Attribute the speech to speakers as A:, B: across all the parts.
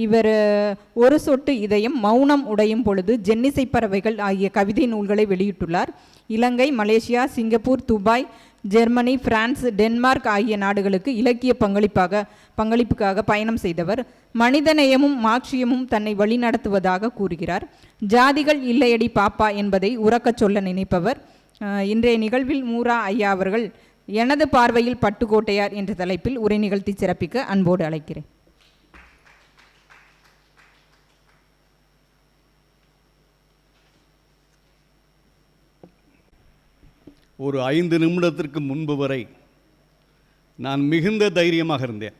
A: இவர் ஒரு சொட்டு இதயம், மௌனம் உடையும் பொழுது, ஜென்னிசை பறவைகள் ஆகிய கவிதை நூல்களை வெளியிட்டுள்ளார். Ilangai, Malaysia, Singapore, Dubai, Germany, France, Denmark ஆகிய நாடுகளுக்கு இலக்கிய பங்களிப்புக்காக பயணம் செய்தவர். மனிதநேயமும் மார்க்சியமும் தன்னை வழிநடத்துவதாக கூறுகிறார். ஜாதிகள் இல்லையடி பாப்பா என்பதை உறக்கச் சொல்ல நினைப்பவர். இன்றைய நிகழ்வில் மூரா ஐயா அவர்கள் எனது பார்வையில் பட்டுக்கோட்டையார் என்ற தலைப்பில் உரை நிகழ்த்தி சிறப்பிக்க அன்போடு அழைக்கிறேன்.
B: ஒரு 5 நிமிடத்திற்கு முன்பு வரை நான் மிகுந்த தைரியமாக இருந்தேன்.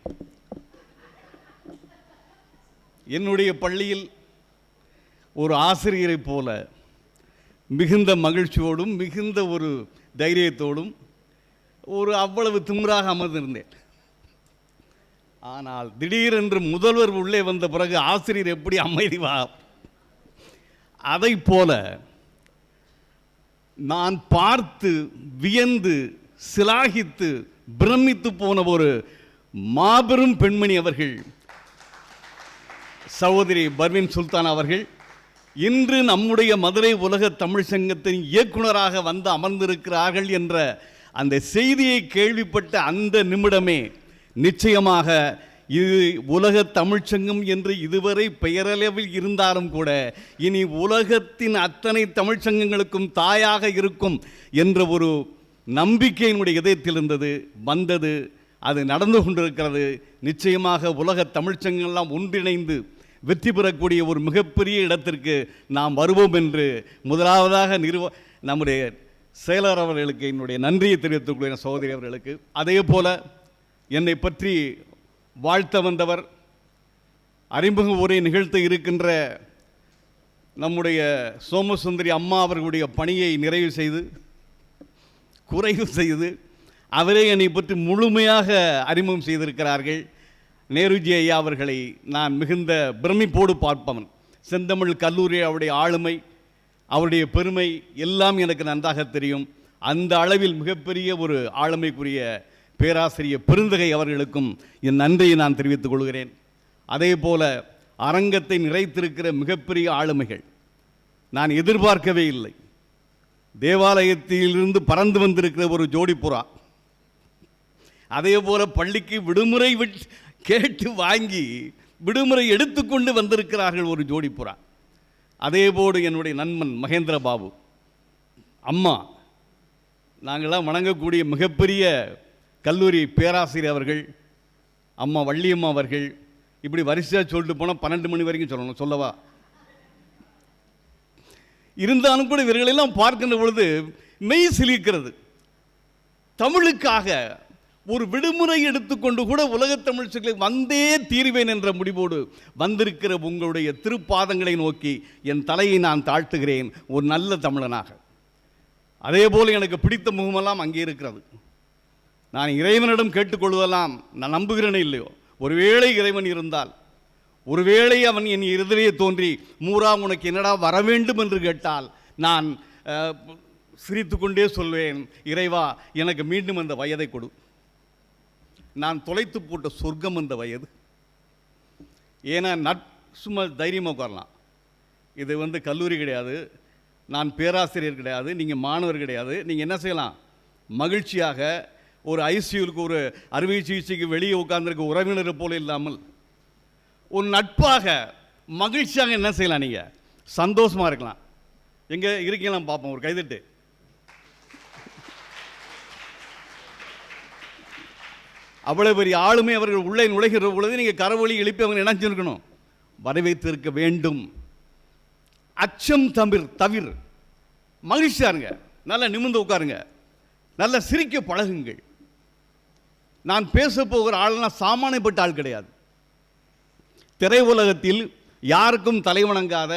B: என்னுடைய பள்ளியில் ஒரு ஆசிரியரை போல மிகுந்த மகிழ்ச்சியோடும் மிகுந்த ஒரு தைரியத்தோடும் அவ்வளவு திமிராக அமர்ந்திருந்தேன். ஆனால் திடீரென்று முதல்வர் உள்ளே வந்த பிறகு ஆசிரியர் எப்படி அமைதிவா, அதை போல நான் பார்த்து வியந்து சிலாகித்து பிரமித்து போன ஒரு மாபெரும் பெண்மணி அவர்கள் சகோதரி பர்வீன் சுல்தான் அவர்கள். இன்று நம்முடைய மதுரை உலக தமிழ் சங்கத்தின் இயக்குனராக வந்து அமர்ந்திருக்கிறார்கள் என்ற அந்த செய்தியை கேள்விப்பட்ட அந்த நிமிடமே நிச்சயமாக இது உலக தமிழ்ச்சங்கம் என்று இதுவரை பெயரளவில் இருந்தாலும் கூட இனி உலகத்தின் அத்தனை தமிழ்ச்சங்கங்களுக்கும் தாயாக இருக்கும் என்ற ஒரு நம்பிக்கை என்னுடைய இதயத்தில் இருந்தது, வந்தது. அது நடந்து கொண்டிருக்கிறது. நிச்சயமாக உலக தமிழ்ச்சங்கங்கள்லாம் ஒன்றிணைந்து வெற்றி பெறக்கூடிய ஒரு மிகப்பெரிய இடத்திற்கு நாம் வருவோம் என்று முதலாவதாக நம்முடைய செயலர் அவர்களுக்கு என்னுடைய நன்றியை தெரிவித்துக் கொள்கிறேன், சகோதரி அவர்களுக்கு. அதே போல என்னை பற்றி வாழ்த்த வந்தவர், அறிமுக உரை நிகழ்த்த இருக்கின்ற நம்முடைய சோமசுந்தரி அம்மா அவர்களுடைய பணியை நிறைவு செய்து குறைவு செய்து அவரே என்னை பற்றி முழுமையாக அறிமுகம் செய்திருக்கிறார்கள். நேருஜி ஐயா அவர்களை நான் மிகுந்த பிரமிப்போடு பார்ப்பவன். செந்தமிழ் கல்லூரி அவருடைய ஆளுமை, அவருடைய பெருமை எல்லாம் எனக்கு நன்றாக தெரியும். அந்த அளவில் மிகப்பெரிய ஒரு ஆளுமைக்குரிய பேராசிரியர் பெருந்தகை அவர்களுக்கும் என் நன்றியை நான் தெரிவித்துக் கொள்கிறேன். அதே போல அரங்கத்தை நிறைத்திருக்கிற மிகப்பெரிய ஆளுமைகள் நான் எதிர்பார்க்கவே இல்லை. தேவாலயத்திலிருந்து பறந்து வந்திருக்கிற ஒரு ஜோடி புறா, அதே போல பள்ளிக்கு விடுமுறை கேட்டு வாங்கி விடுமுறை எடுத்துக்கொண்டு வந்திருக்கிறார்கள் ஒரு ஜோடி புறா. அதேபோடு என்னுடைய நண்பன் மகேந்திர பாபு, அம்மா, நாங்களாம் வணங்கக்கூடிய மிகப்பெரிய கல்லூரி பேராசிரியர் அவர்கள், அம்மா வள்ளியம்மா அவர்கள். இப்படி வரிசையாக சொல்லிட்டு போனால் 12 மணி வரைக்கும் சொல்லணும், சொல்லவா? இருந்தாலும் கூட இவர்களெல்லாம் பார்க்கின்ற பொழுது மெய் சிலிர்க்கிறது. தமிழுக்காக ஒரு விடுமுறை எடுத்துக்கொண்டு கூட உலகத் தமிழ்ச்சங்களை வந்தே தீர்வேன் என்ற முடிவோடு வந்திருக்கிற உங்களுடைய திருப்பாதங்களை நோக்கி என் தலையை நான் தாழ்த்துகிறேன் ஒரு நல்ல தமிழனாக. அதே போல் எனக்கு பிடித்த முகமெல்லாம் அங்கே இருக்கிறது. நான் இறைவனிடம் கேட்டுக்கொள்வதெல்லாம் நான் நம்புகிறேனே இல்லையோ, ஒருவேளை இறைவன் இருந்தால், ஒருவேளை அவன் என் இருதலையே தோன்றி மூரா உனக்கு என்னடா வர வேண்டும் என்று கேட்டால் நான் சிரித்து கொண்டே சொல்வேன், இறைவா எனக்கு மீண்டும் அந்த வயதை கொடு. நான் தொலைத்து போட்ட சொர்க்கம் அந்த வயது. ஏன்னா சும்மா தைரியமாக உட்காரலாம். இது கல்லூரி கிடையாது, நான் பேராசிரியர் கிடையாது, நீங்கள் மாணவர் கிடையாது. நீங்கள் என்ன செய்யலாம், மகிழ்ச்சியாக ஒரு ஐசியூலுக்கு ஒரு அறுவை சிகிச்சைக்கு வெளியே உட்கார்ந்துருக்க உறவினர் போல இல்லாமல் ஒரு நட்பாக மகிழ்ச்சியாக என்ன செய்யலாம், நீங்கள் சந்தோஷமாக இருக்கலாம். எங்கே இருக்கீங்களா பார்ப்போம், ஒரு கைதட்டு. அவ்வளவு பெரிய ஆளுமை அவர்கள் உள்ளே நுழைகிற பொழுது நீங்கள் கரவொலி எழுப்பி அவங்க நினைச்சிருக்கணும், வரவேற்றிருக்க வேண்டும். அச்சம் தவிர மகிழ்ச்சியா இருங்க, நல்லா நிமிர்ந்து உட்காருங்க, நல்லா சிரிக்க பழகுங்கள். நான் பேச போகிற ஆள்னா சாமானியப்பட்ட ஆள் கிடையாது. திரை உலகத்தில் யாருக்கும் தலைவணங்காத,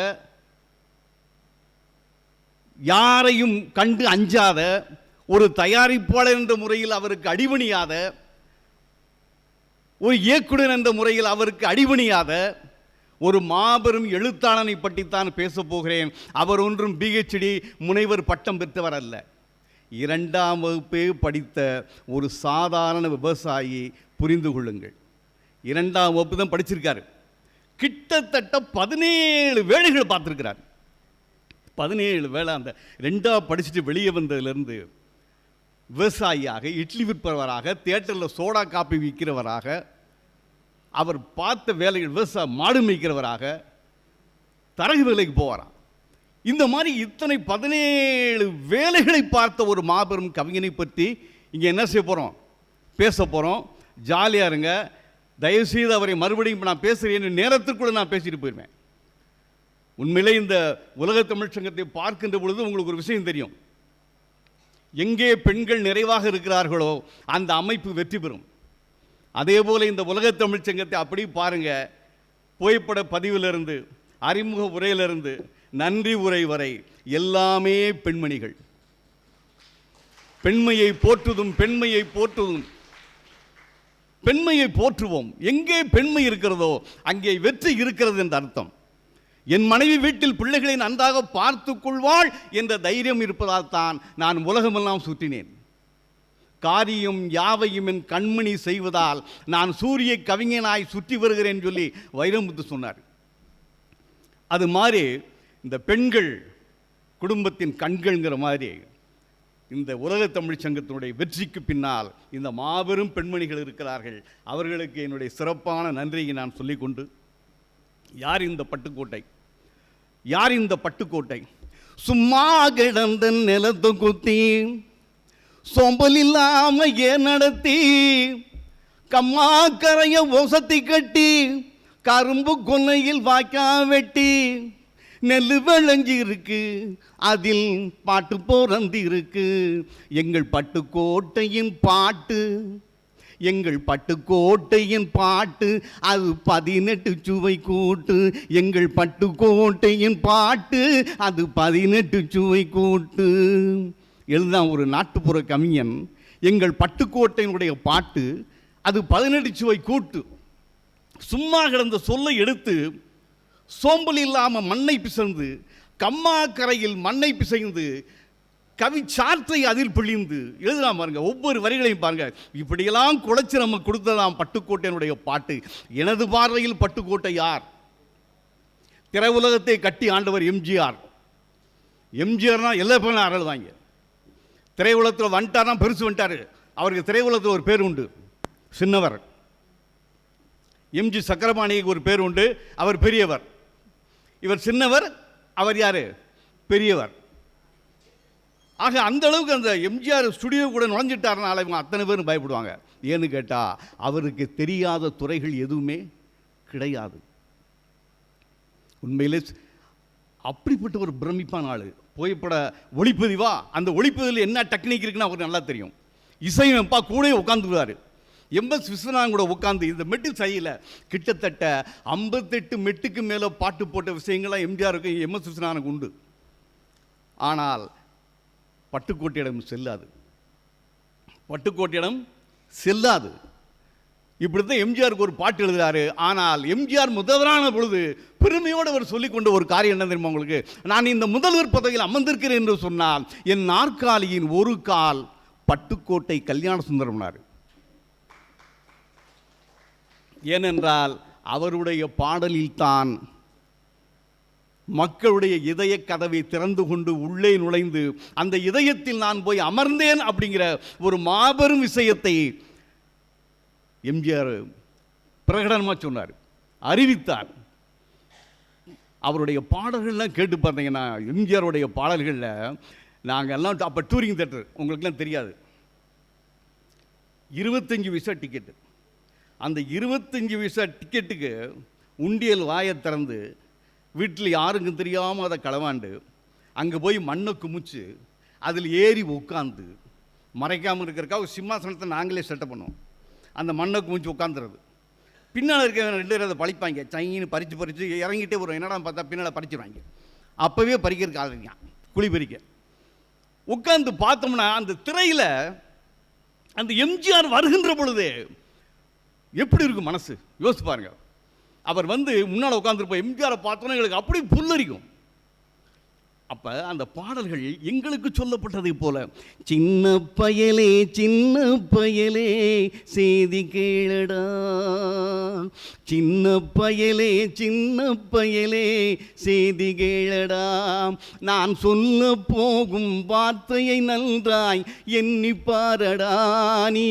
B: யாரையும் கண்டு அஞ்சாத, ஒரு தயாரிப்பாளர் என்ற முறையில் அவருக்கு அடிபணியாத, ஒரு இயக்குனர் என்ற முறையில் அவருக்கு அடிபணியாத ஒரு மாபெரும் எழுத்தாளனை பற்றித்தான் பேசப் போகிறேன். அவர் ஒன்றும் பிஹெச்டி முனைவர் பட்டம் பெற்றவர் அல்ல. 2ஆம் வகுப்பே படித்த ஒரு சாதாரண விவசாயி. புரிந்து கொள்ளுங்கள், 2ஆம் வகுப்பு தான் படிச்சிருக்காரு. கிட்டத்தட்ட 17 வேலைகள் பார்த்துருக்கிறார். 17 வேலை. அந்த 2ஆ படிச்சுட்டு வெளியே வந்ததுலேருந்து விவசாயியாக, இட்லி விற்பவராக, தியேட்டரில் சோடா காப்பி விற்கிறவராக, அவர் பார்த்த வேலைகள் மாடு மேய்க்கிறவராக, தரகு வேலைக்கு போவாராம். இந்த மாதிரி இத்தனை 17 வேலைகளை பார்த்த ஒரு மாபெரும் கவிஞனை பற்றி இங்கே என்ன செய்ய போகிறோம், பேச போகிறோம். ஜாலியாக இருங்க. தயவுசெய்து அவரை மறுபடியும் நான் பேசுகிறேன் நேரத்திற்குள்ள நான் பேசிட்டு போயிருவேன். உண்மையிலே இந்த உலக தமிழ் சங்கத்தை பார்க்கின்ற பொழுது உங்களுக்கு ஒரு விஷயம் தெரியும். எங்கே பெண்கள் நிறைவாக இருக்கிறார்களோ அந்த அமைப்பு வெற்றி பெறும். அதே போல் இந்த உலக தமிழ் சங்கத்தை அப்படி பாருங்க. புகைப்பட பதிவிலிருந்து, அறிமுக உரையிலிருந்து, நன்றி உரை வரை எல்லாமே பெண்மணிகள். பெண்மையை போற்றுதும், பெண்மையை போற்றுதும், பெண்மையை போற்றுவோம். எங்கே பெண்மை இருக்கிறதோ அங்கே வெற்றி இருக்கிறது என்ற அர்த்தம். என் மனைவி வீட்டில் பிள்ளைகளை நன்றாக பார்த்து கொள்வாள் என்ற தைரியம் இருப்பதால் தான் நான் உலகமெல்லாம் சுற்றினேன். காரியம் யாவையும் என் கண்மணி செய்வதால் நான் சூரிய கவிஞனாய் சுற்றி வருகிறேன் சொல்லி வைரமுத்து சொன்னார். அது மாதிரி இந்த பெண்கள் குடும்பத்தின் கண்கள்ங்கிற மாதிரி இந்த உலக தமிழ் சங்கத்தினுடைய வெற்றிக்கு பின்னால் இந்த மாபெரும் பெண்மணிகள் இருக்கிறார்கள். அவர்களுக்கு என்னுடைய சிறப்பான நன்றியை நான் சொல்லிக்கொண்டு, யார் இந்த பட்டுக்கோட்டை, யார் இந்த பட்டுக்கோட்டை? சும்மா கிடந்த நிலத்தை குத்தி சோம்பல் இல்லாம ஏன் நடத்தி, கம்மா கரைய ஓசத்தி கட்டி, கரும்பு கொல்லையில் வாய்க்கா வெட்டி, நெல்லு விளைஞ்சி இருக்கு, அதில் பாட்டு போறந்தி இருக்கு. எங்கள் பட்டுக்கோட்டையின் பாட்டு, எங்கள் பட்டுக்கோட்டையின் பாட்டு, அது 18 சுவை கூட்டு. எங்கள் பட்டுக்கோட்டையின் பாட்டு, அது 18 சுவை கூட்டு. எழுதான் ஒரு நாட்டுப்புற கவிஞன். எங்கள் பட்டுக்கோட்டையினுடைய பாட்டு அது 18 சுவை கூட்டு. சும்மா கிடந்த சொல்லை எடுத்து சோம்பல் இல்லாமல் மண்ணை பிசைந்து, கம்மா கரையில் மண்ணை பிசைந்து, கவி சாற்றை அதில் பிழிந்து எழுதலாம் பாருங்க. ஒவ்வொரு வரிகளையும் பாருங்க. இப்படியெல்லாம் குழைச்சி நம்ம கொடுத்ததாம் பட்டுக்கோட்டையினுடைய பாட்டு. எனது பார்வையில் பட்டுக்கோட்டை யார்? திரையுலகத்தை கட்டி ஆண்டவர் எம்ஜிஆர். எம்ஜிஆர்னா எல்லா பேரும் ஆடுவாங்க. திரையுலகத்தில் வந்துட்டார்னா பெருசு வந்துட்டார். அவருக்கு திரையுலகத்தில் ஒரு பேர் உண்டு, சின்னவர். எம்ஜி சக்கரபாணிக்கு ஒரு பேர் உண்டு, அவர் பெரியவர். இவர் சின்னவர், அவர் யாரு? பெரியவர். ஆக அந்த அளவுக்கு அந்த எம்ஜிஆர் ஸ்டுடியோ கூட நுழைஞ்சிட்டாருனால இவங்க அத்தனை பேரும் பயப்படுவாங்க. ஏன்னு கேட்டால் அவருக்கு தெரியாத துறைகள் எதுவுமே கிடையாது. உண்மையிலே அப்படிப்பட்ட ஒரு பிரமிப்பான ஆள். புகைப்பட ஒளிப்பதிவா, அந்த ஒளிப்பதிவில் என்ன டெக்னிக் இருக்குன்னு அவருக்கு நல்லா தெரியும். இசையமைப்பா கூட உட்காந்துருவார். MS விஸ்வநாதன் கூட உட்காந்து இந்த மெட்டு செய்யல. கிட்டத்தட்ட 58 மெட்டுக்கு மேலே பாட்டு போட்ட விஷயங்கள்லாம் எம்ஜிஆருக்கு MS விஸ்வநாதனுக்கு உண்டு. ஆனால் பட்டுக்கோட்டையிடம் செல்லாது, பட்டுக்கோட்டையிடம் செல்லாது. இப்படித்தான் எம்ஜிஆருக்கு ஒரு பாட்டு எழுதுறாரு. ஆனால் எம்ஜிஆர் முதல்வரான பொழுது பெருமையோடு அவர் சொல்லிக்கொண்ட ஒரு காரியம் என்ன தெரியுமா உங்களுக்கு? நான் இந்த முதல்வர் பதவியில் அமர்ந்திருக்கிறேன் என்று சொன்னால் என் நாற்காலியின் ஒரு கால் பட்டுக்கோட்டை கல்யாண சுந்தரம்னார். ஏனென்றால் அவருடைய பாடலில் தான் மக்களுடைய இதய கதவை திறந்து கொண்டு உள்ளே நுழைந்து அந்த இதயத்தில் நான் போய் அமர்ந்தேன் அப்படிங்கிற ஒரு மாபெரும் விஷயத்தை எம்ஜிஆர் பிரகடனமாக சொன்னார், அறிவித்தார். அவருடைய பாடல்கள்லாம் கேட்டு பார்த்தீங்கன்னா, எம்ஜிஆருடைய பாடல்களில் நாங்கள் எல்லாம் அப்போ டூரிங் தேட்டர் உங்களுக்குலாம் தெரியாது, 25 பைசா டிக்கெட்டு. அந்த 25 பைசா டிக்கெட்டுக்கு உண்டியல் வாயை திறந்து வீட்டில் யாருக்கும் தெரியாமல் அதை களவாண்டு அங்கே போய் மண்ணை குமிச்சு அதில் ஏறி உட்காந்து மறைக்காமல் இருக்கிறக்காக ஒரு சிம்மாசனத்தை நாங்களே செட்டப் பண்ணுவோம். அந்த மண்ணை குமிச்சு உட்காந்துறது. பின்னால் இருக்க 2 பேர் அதை பழிப்பாங்க. சைன்னு பறித்து இறங்கிட்டே வரும். என்னடா பார்த்தா பின்னால் பறிச்சுருவாங்க. அப்போவே பறிக்கிறதுக்கு ஆளுங்க குழி பறிக்க உட்காந்து பார்த்தோம்னா அந்த திரையில் அந்த எம்ஜிஆர் வருகின்ற பொழுது எப்படி இருக்கும் மனசு யோசிச்சு பாருங்க. அவர் வந்து முன்னால் உட்காந்துருப்போம். எம்ஜிஆரை பார்த்தோன்னா எங்களுக்கு அப்படி புல்லரிக்கும். அப்போ அந்த பாடல்கள் எங்களுக்கு சொல்லப்பட்டதை போல, சின்ன பயலே சின்ன பயலே செய்தி கேளடா, சின்ன பயலே சின்ன பயலே செய்தி கேளடா, நான் சொல்ல போகும் வார்த்தையை நன்றாய் எண்ணி பாரடா, நீ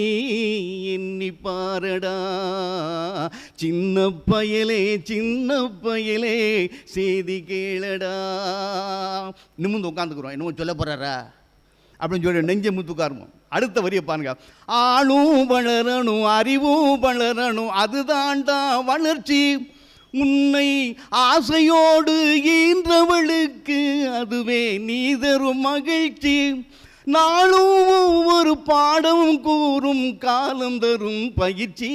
B: எண்ணி பாரடா, சின்ன பயலே சின்ன பயலே செய்தி கேளடா. நிமிர்ந்து உட்காந்துக்கிறோம், என்னமோ சொல்ல போறாரா அப்படின்னு சொல்லி நெஞ்ச முத்துக்காரணும். அடுத்த வரியை பாருங்க, ஆளும் வளரணும் அறிவும் வளரணும் அதுதான்டா வளர்ச்சி, உன்னை ஆசையோடு ஈன்றவளுக்கு அதுவே நீ தரும் மகிழ்ச்சி, நாளும் ஒவ்வொரு பாடம் கூறும் காலம் தரும் பயிற்சி,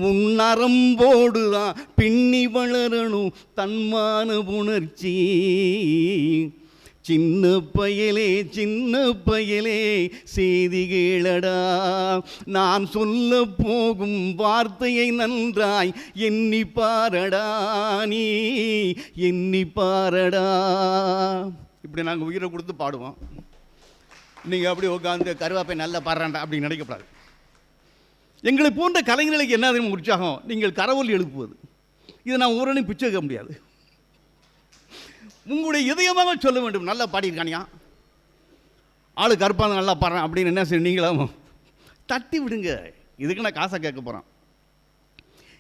B: உன் நரம்போடுதான் பின்னி வளரணும் தன்மான உணர்ச்சி, சின்ன பயலே சின்ன பயலே செய்தி கேளடா, நான் சொல்ல போகும் வார்த்தையை நன்றாய் எண்ணி பாரடா, நீ எண்ணி பாரடா. இப்படி நாங்கள் உயிரை கொடுத்து பாடுவோம், நீங்கள் அப்படி உட்காந்து கருவாப்பை நல்லா பாடுறாண்டா அப்படி நினைக்கப்படாது. எங்களை போன்ற கலைஞர்களுக்கு என்ன தெரியுமா உற்சாகம், நீங்கள் கரவொலி எழுப்புவது. இதை நான் ஊரனையும் பிச்சை வைக்க முடியாது. உங்களுடைய இதயமாக சொல்ல வேண்டும், நல்லா பாடியிருக்கானியா, ஆளு கருப்பாங்க நல்லா பாடுறேன் அப்படின்னு என்ன செய்ய, நீங்களும் தட்டி விடுங்க. இதுக்கு நான் காசை கேட்க போகிறேன்.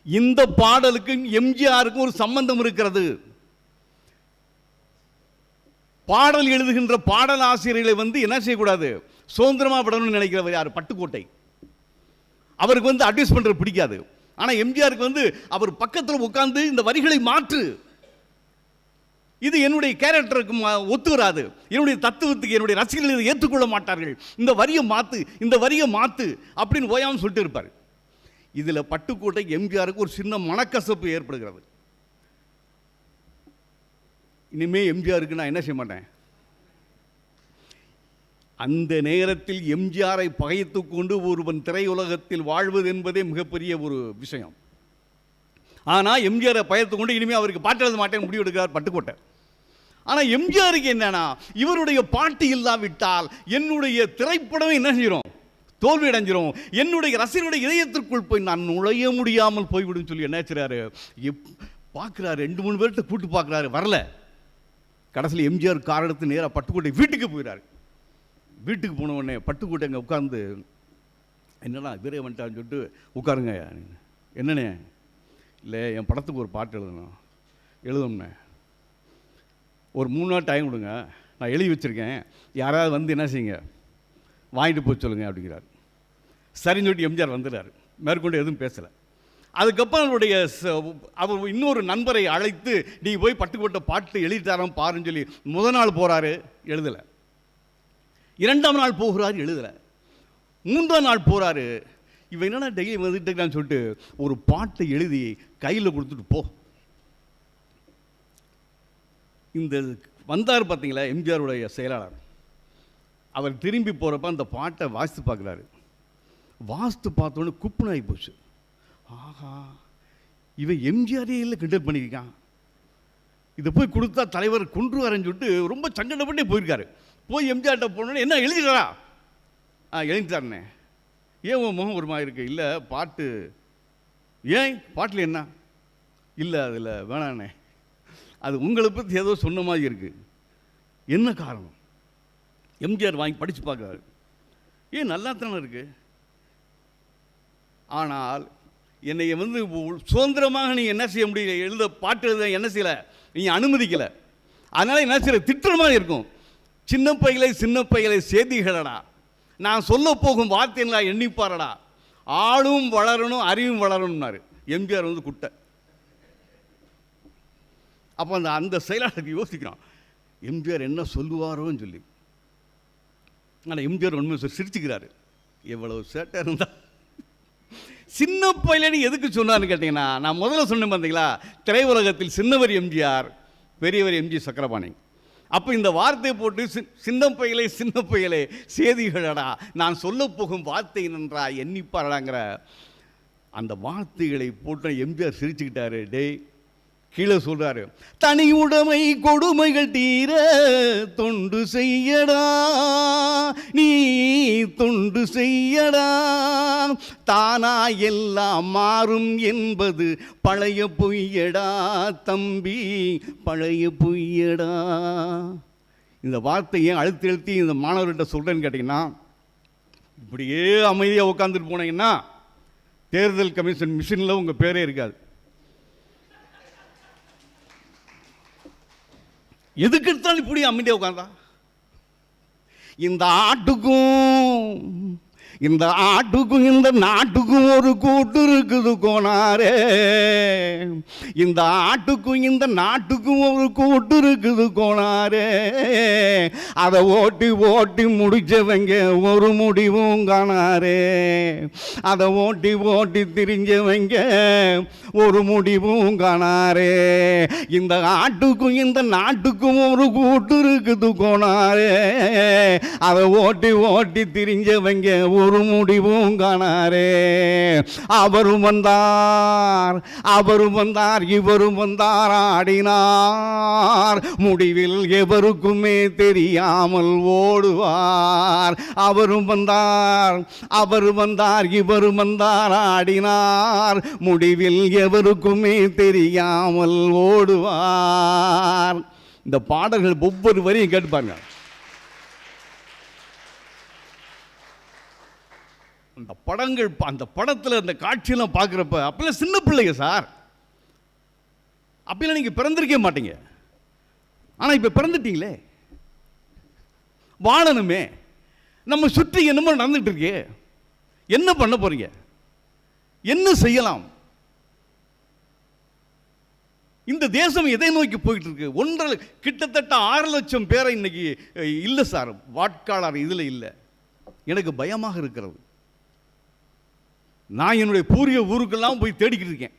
B: இந்த பாடலுக்கும் எம்ஜிஆருக்கும் ஒரு சம்பந்தம் இருக்கிறது. பாடல் எழுதுகின்ற பாடல் ஆசிரியர்களை என்ன செய்யக்கூடாது, சுதந்திரமாக விடணும்னு நினைக்கிறவர் யார், பட்டுக்கோட்டை. அவருக்கு அட்வைஸ் பண்ணுறது பிடிக்காது. ஆனால் எம்ஜிஆருக்கு அவர் பக்கத்தில் உட்கார்ந்து இந்த வரிகளை மாற்று, இது என்னுடைய கேரக்டருக்கு ஒத்து வராது, என்னுடைய தத்துவத்துக்கு என்னுடைய ரசிகர்கள் இதை ஏற்றுக்கொள்ள மாட்டார்கள், இந்த வரியை மாற்று இந்த வரியை மாற்று அப்படின்னு ஓயாமல் சொல்லிட்டு இருப்பார். இதில் பட்டுக்கோட்டை எம்ஜிஆருக்கு ஒரு சின்ன மனக்கசப்பு ஏற்படுகிறது. இனிமேல் எம்ஜிஆருக்கு நான் என்ன செய்ய மாட்டேன். அந்த நேரத்தில் எம்ஜிஆரை பகைத்து கொண்டு ஒருவன் திரையுலகத்தில் வாழ்வது என்பதே மிகப்பெரிய ஒரு விஷயம். ஆனால் எம்ஜிஆரை பகைத்து கொண்டு இனிமேல் அவருக்கு பாட்டு எழுத மாட்டேன் முடிவு எடுக்கிறார் பட்டுக்கோட்டை. ஆனால் எம்ஜிஆருக்கு என்னன்னா, இவருடைய பாட்டு இல்லாவிட்டால் என்னுடைய திரைப்படமே என்ன செய்கிறோம், தோல்வி அடைஞ்சிரும், என்னுடைய ரசிகருடைய இதயத்திற்குள் போய் நான் நுழைய முடியாமல் போய்விடும் சொல்லி என்ன செய்றாரு, பார்க்குறாரு, 2-3 பேர்கிட்ட கூட்டு பார்க்குறாரு, வரல. கடைசியில் எம்ஜிஆர் கார் எடுத்து நேராக பட்டுக்கோட்டை வீட்டுக்கு போயிடாரு. வீட்டுக்கு போன உடனே பட்டுக்கோட்டை அங்கே உட்காந்து, என்னடா இவரே வந்துட்டான்னு சொல்லிட்டு, உட்காருங்க. என்னண்ணே, இல்லை என் படத்துக்கு ஒரு பாட்டு எழுதணும்ண்ணே, ஒரு 3 நாள் டைம் கொடுங்க, நான் எழுதி வச்சுருக்கேன், யாராவது என்ன செய்யுங்க வாங்கிட்டு போய் சொல்லுங்கள் அப்படிங்கிறார். சரின்னு சொல்லிட்டு எம்ஜிஆர் வந்துடுறாரு, மேற்கொண்டு எதுவும் பேசலை. அதுக்கப்புறம் அவருடைய அவர் இன்னொரு நண்பரை அழைத்து, நீ போய் பட்டுக்கோட்டை பாட்டு எழுதிட்டாராம் பாருன்னு சொல்லி முதல் நாள் போகிறாரு, எழுதலை. 2ஆம் நாள் போகிறாரு, எழுதலை. 3ஆம் நாள் போகிறாரு, இவன் என்னன்னா டெய்லி வந்துட்டுருக்கான்னு சொல்லிட்டு ஒரு பாட்டை எழுதி கையில் கொடுத்துட்டு போ. இந்த வந்தார் பார்த்தீங்களா எம்ஜிஆருடைய செயலாளர், அவர் திரும்பி போகிறப்ப அந்த பாட்டை வாசித்து பார்க்குறாரு. வாசித்து பார்த்தோன்னே குப்புன்னு ஆகி போச்சு. ஆஹா, இவன் எம்ஜிஆரே இல்லை கிண்டல் பண்ணியிருக்கான், இதை போய் கொடுத்தா தலைவர் கொன்றுவாருன்னு சொல்லிட்டு ரொம்ப சங்கடப்பட்டே போயிருக்காரு. போய் எம்ஜிஆர்கிட்ட போனோன்னே, என்ன எழுதிட்டாரா? எழுதிட்டாருண்ணே. ஏன் உன் முகம் ஒரு மாதிரி இருக்கு? இல்லை பாட்டு. ஏன் பாட்டில் என்ன? இல்லை அதில் வேணாண்ணே, அது உங்களை பற்றி ஏதோ சொன்ன மாதிரி இருக்குது. என்ன காரணம்? எம்ஜிஆர் வாங்கி படித்து பார்க்குறாரு. ஏன் நல்லா தானே இருக்குது, ஆனால் என்னை சுதந்திரமாக நீ என்ன செய்ய முடியல, பாட்டு எழுத என்ன செய்யலை, நீங்கள் அனுமதிக்கலை. அதனால் என்ன செய்யல, திட்டுற மாதிரி இருக்கும். சின்ன பையலை சேதிகளடா, நான் சொல்ல போகும் வார்த்தைகளா எண்ணிப்பாரடா, ஆளும் வளரணும் அறிவும் வளரணும்னாரு எம்ஜிஆர் குட்டை. அப்போ அந்த செயலாளருக்கு யோசிக்கிறான், எம்ஜிஆர் என்ன சொல்லுவாரோன்னு சொல்லி. ஆனால் எம்ஜிஆர் உண்மை சிரிச்சுக்கிறாரு. எவ்வளவு சேட்டை இருந்தா சின்ன பையலன்னு எதுக்கு சொன்னார்னு கேட்டிங்கன்னா, நான் முதல்ல சொன்னேன் பார்த்தீங்களா, திரையுலகத்தில் சின்னவர் எம்ஜிஆர், பெரியவர் எம்ஜி சக்கரபாணி. அப்போ இந்த வார்த்தையை போட்டு சின்ன பையலே சேதிகளடா, நான் சொல்ல போகும் வார்த்தை நன்றா எண்ணிப்பாரடாங்கிற அந்த வார்த்தைகளை போட்டு எம்ஜிஆர் சிரிச்சுக்கிட்டாரு. டேய், கீழே சொல்றாரு, தனி உடைமை கொடுமைகள் தீர தொண்டு செய்யடா, நீ தொண்டு செய்யடா, தானா எல்லாம் மாறும் என்பது பழைய பொய்யடா தம்பி, பழைய பொய்யடா. இந்த வார்த்தையை அழுத்தி அழுத்தி இந்த மாணவர்கிட்ட சொல்றேன்னு கேட்டீங்கன்னா, இப்படியே அமைதியாக உட்காந்துட்டு போனீங்கன்னா தேர்தல் கமிஷன் மிஷினில் உங்கள் பேரே இருக்காது. எதுக்கு எடுத்தாலும் இப்படி அமைதியாக உட்காந்தா? இந்த ஆட்டுக்கும் இந்த நாட்டுக்கும் ஒரு கூட்டு இருக்குது கோனாரே, இந்த ஆட்டுக்கும் இந்த நாட்டுக்கும் ஒரு கூட்டு இருக்குது கோனாரே, அதை ஓட்டி ஓட்டி முடிச்சவங்க ஒரு முடிவும் காணாரே, அதை ஓட்டி ஓட்டி திரிஞ்சவங்க ஒரு முடிவும் காணாரே, இந்த ஆட்டுக்கும் இந்த நாட்டுக்கும் ஒரு கூட்டு இருக்குது கோனாரே, அதை ஓட்டி ஓட்டி திரிஞ்சவங்க ஒரு முடிவும் காணாரே. அவரும் வந்தார் இவரும் வந்தார் ஆடினார், முடிவில் எவருக்குமே தெரியாமல் ஓடுவார். அவரும் வந்தார் இவரும் வந்தார் ஆடினார், முடிவில் எவருக்குமே தெரியாமல் ஓடுவார். இந்த பாடல்கள் ஒவ்வொரு வரியும் கேட்டுப்பாங்க. அந்த படங்கள், அந்த படத்தில் அந்த காட்சியெல்லாம் பார்க்குறப்ப, அப்பெல்லாம் சின்ன பிள்ளைங்க சார், அப்பெல்லாம் நீங்கள் பிறந்திருக்கே மாட்டீங்க. ஆனால் இப்போ பிறந்துட்டீங்களே, வாழணுமே, நம்ம சுற்றி என்னமோ நடந்துட்டு இருக்கே, என்ன பண்ண போறீங்க, என்ன செய்யலாம்? இந்த தேசம் எதை நோக்கி போயிட்டு இருக்கு? கிட்டத்தட்ட 6 லட்சம் பேரை இன்னைக்கு இல்லை சார், வாட்காளர் இதில் இல்லை. எனக்கு பயமாக இருக்கிறது. நான் என்னுடைய பூர்வீக ஊருக்கெல்லாம் போய் தேடிக்கிட்டு இருக்கேன்.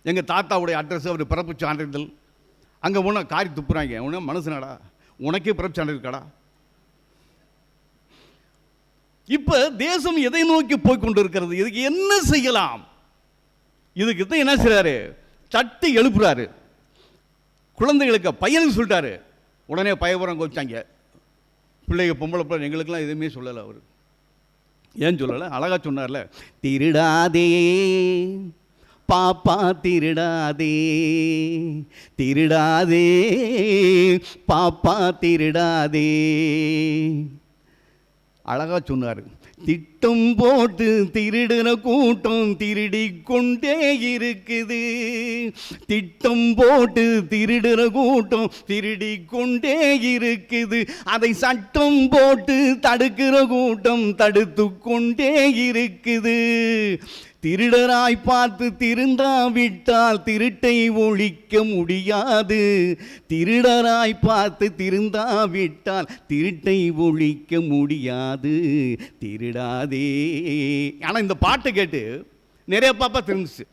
B: எங்கள் தாத்தாவுடைய அட்ரஸ், அவர் பிறப்பு சான்றிதழ், அங்கே போனால் காரி துப்புறாங்க. உடனே மனுஷனாடா, உனக்கே பிறப்பு சான்றிதழ் இருக்காடா? இப்போ தேசம் எதை நோக்கி போய் கொண்டு இருக்கிறது? இதுக்கு என்ன செய்யலாம்? இதுக்கு தான் என்ன செய்றாரு? தட்டி எழுப்புறாரு. குழந்தைகளுக்கு, பையனுக்கு சொல்லிட்டாரு. உடனே பயபுரம் கோச்சாங்க. பிள்ளைங்க பொம்பளை பிள்ளை எங்களுக்கெல்லாம் எதுவுமே சொல்லலை. அவர் ஏன் சொல்லலை? அழகா சொன்னார்ல, திருடாதே பாப்பா திருடாதே, திருடாதே பாப்பா திருடாதே. அழகா சொன்னார். திட்டம் போட்டு திருடுற கூட்டம் திருடி கொண்டே இருக்குது, திட்டம் போட்டு திருடுற கூட்டம் திருடி கொண்டே இருக்குது, அதை சட்டம் போட்டு தடுக்கிற கூட்டம் தடுத்து கொண்டே இருக்குது. திருடராய் பார்த்து திருந்தாவிட்டால் திருட்டை ஒழிக்க முடியாது, திருடராய் பார்த்து திருந்தாவிட்டால் திருட்டை ஒழிக்க முடியாது, திருடாதே. ஆனால் இந்த பாட்டை கேட்டு நிறைய பாப்பா தெரிஞ்சிச்சு.